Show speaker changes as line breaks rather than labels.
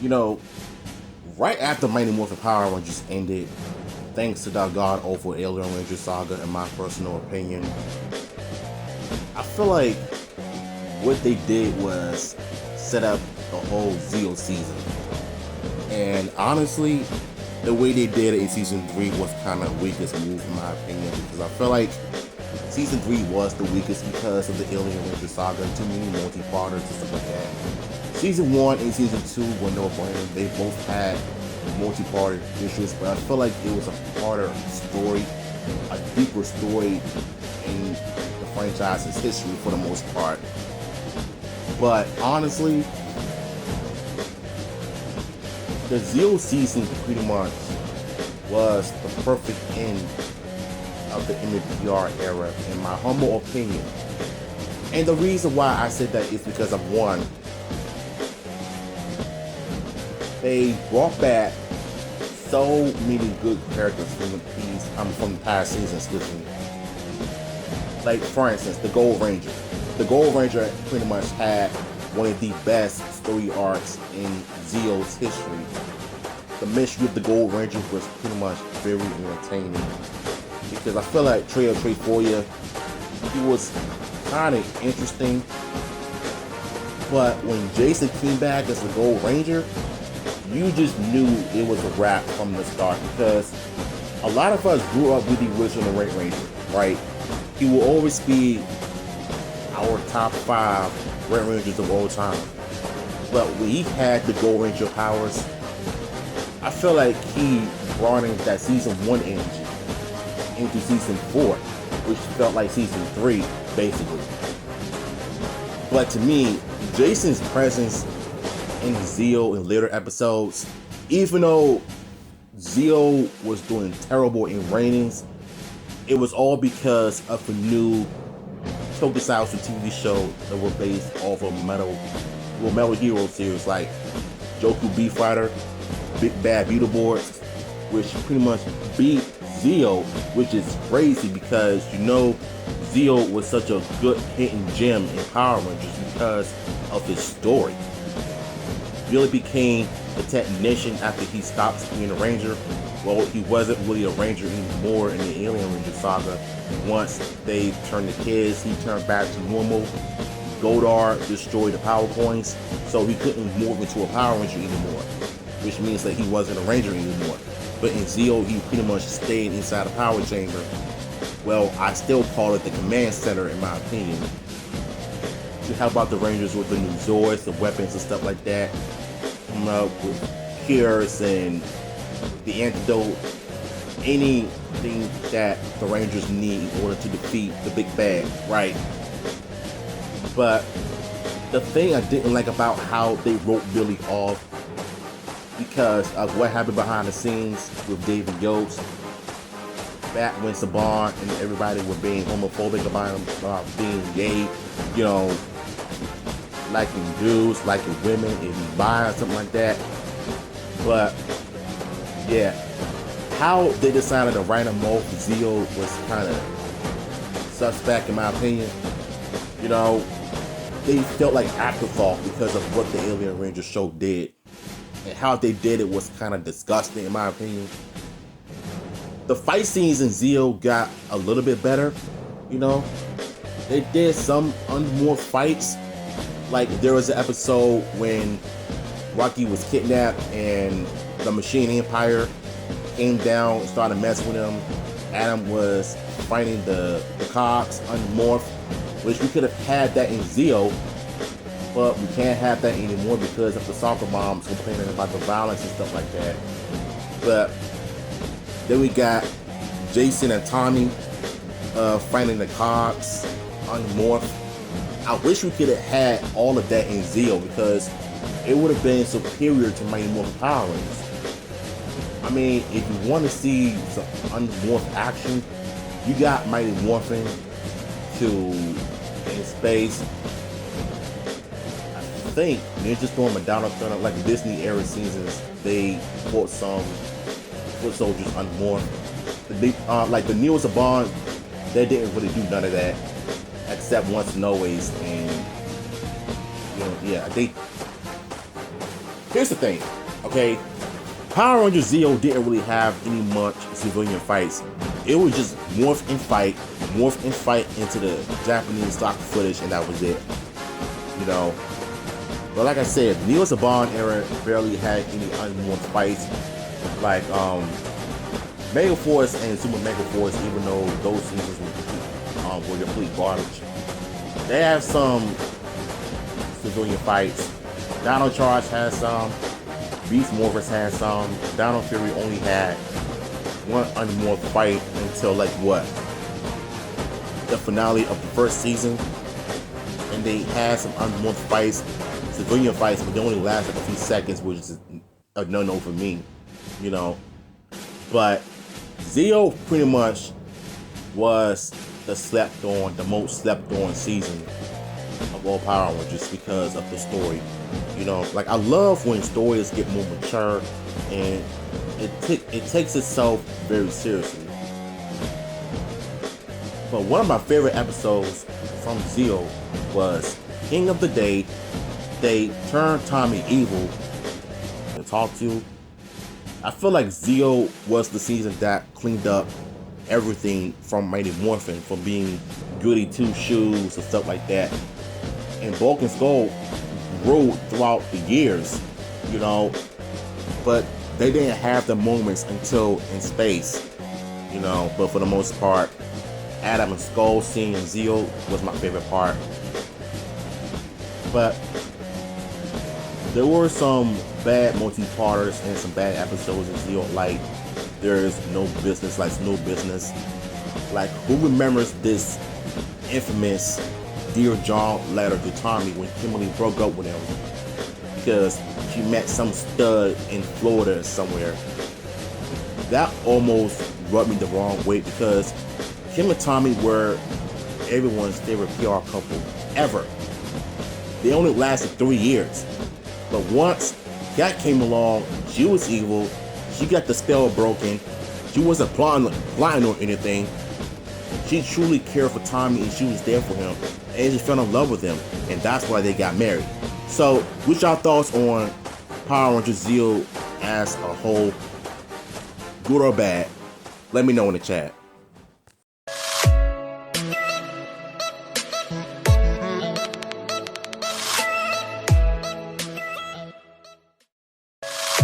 You know, right after Mighty Morphin Power Rangers ended, thanks to the god awful Alien Ranger saga, in my personal opinion, I feel like what they did was set up the whole Zeo season. And honestly, the way they did it in season 3 was kind of weakest move in my opinion, because I feel like season 3 was the weakest because of the Alien Ranger saga, too many multi-parters and stuff like that. Season 1 and season 2 were no brainer. They both had multi-part issues, but I feel like it was a harder story, a deeper story in the franchise's history for the most part. But honestly, the Zeo season pretty much was the perfect end of the MMPR era, in my humble opinion. And the reason why I said that is because of one, they brought back so many good characters from the past seasons. Like for instance, the Gold Ranger. The Gold Ranger pretty much had one of the best story arcs in Zeo's history. The mystery of the Gold Ranger was pretty much very entertaining, because I feel like Trey Trefoya, he was kind of interesting, but when Jason came back as the Gold Ranger, you just knew it was a wrap from the start, because a lot of us grew up with the original Red Ranger, right? He will always be our top 5 Red Rangers of all time. But when he had the Gold Ranger powers, I feel like he brought in that season 1 energy into season 4, which felt like season 3, basically. But to me, Jason's presence in Zeo in later episodes, even though Zeo was doing terrible in ratings, it was all because of the new tokusatu TV show that were based off of Metal Hero series like Joku Beat Fighter, Big Bad Beetleborgs, which pretty much beat Zeo, which is crazy because Zeo was such a good hidden gem in Power Rangers because of his story. Really became a technician after he stopped being a ranger. Well, he wasn't really a ranger anymore in the Alien Ranger saga. Once they turned the kids, he turned back to normal. Goldar destroyed the power coins, so he couldn't morph into a Power Ranger anymore, which means that he wasn't a ranger anymore. But in Zeo, he pretty much stayed inside the power chamber. Well, I still call it the command center in my opinion. To help out the Rangers with the new Zords, the weapons and stuff like that. Come up with cures and the antidote, anything that the Rangers need in order to defeat the big bad, right? But the thing I didn't like about how they wrote Billy off, because of what happened behind the scenes with David Yost, back when Saban and everybody were being homophobic about being gay, liking dudes, liking women, if you bi or something like that. But yeah, how they decided to write him off Zeo was kind of suspect in my opinion. They felt like afterthought because of what the Alien Ranger show did. And how they did it was kind of disgusting in my opinion. The fight scenes in Zeo got a little bit better, They did some unmorphed fights. Like there was an episode when Rocky was kidnapped and the Machine Empire came down and started messing with him. Adam was fighting the cops unmorphed, which we could have had that in Zeo, but we can't have that anymore because of the soccer moms complaining about the violence and stuff like that. But then we got Jason and Tommy fighting the cops unmorphed. I wish we could have had all of that in Zeo because it would have been superior to Mighty Morphin Power Rangers. I mean, if you want to see some unmorphed action, you got Mighty Morphin to in space. I think Ninja Storm and Donald Thunder, like Disney era seasons, they fought some foot soldiers unmorphed. Like the newest Saban, they didn't really do none of that. Except once and always, and they Here's the thing, okay? Power Rangers Zeo didn't really have any much civilian fights. It was just morph and fight into the Japanese stock footage, and that was it. You know. But like I said, Neo Saban era barely had any unmorphed fights. Like Mega Force and Super Mega Force, even though those seasons were complete garbage. They have some civilian fights. Dino Charge has some. Beast Morphers had some. Dino Fury only had one unmorphed fight until like what? The finale of the first season. And they had some unmorphed fights, civilian fights, but they only lasted a few seconds, which is a no-no for me, you know. But Zeo pretty much was the most slept on season of all Power Rangers because of the story. You know, like I love when stories get more mature and it takes itself very seriously. But one of my favorite episodes from Zeo was King of the Day. They turned Tommy evil and talk to. I feel like Zeo was the season that cleaned up everything from Mighty Morphin, from being goody two shoes and stuff like that. And Bulk and Skull grew throughout the years, you know, but they didn't have the moments until in space, you know. But for the most part, Adam and Skull seeing Zeo was my favorite part. But there were some bad multi-parters and some bad episodes in Zeo, like There's No Business, like No Business. Like, who remembers this infamous Dear John letter to Tommy when Kimberly broke up with him because she met some stud in Florida somewhere? That almost rubbed me the wrong way because Kim and Tommy were everyone's favorite PR couple ever. They only lasted 3 years. But once Kat came along, she was evil. She got the spell broken. She wasn't plotting or anything. She truly cared for Tommy and she was there for him. And she fell in love with him. And that's why they got married. So, what's y'all thoughts on Power Rangers Zeo as a whole? Good or bad? Let me know in the chat.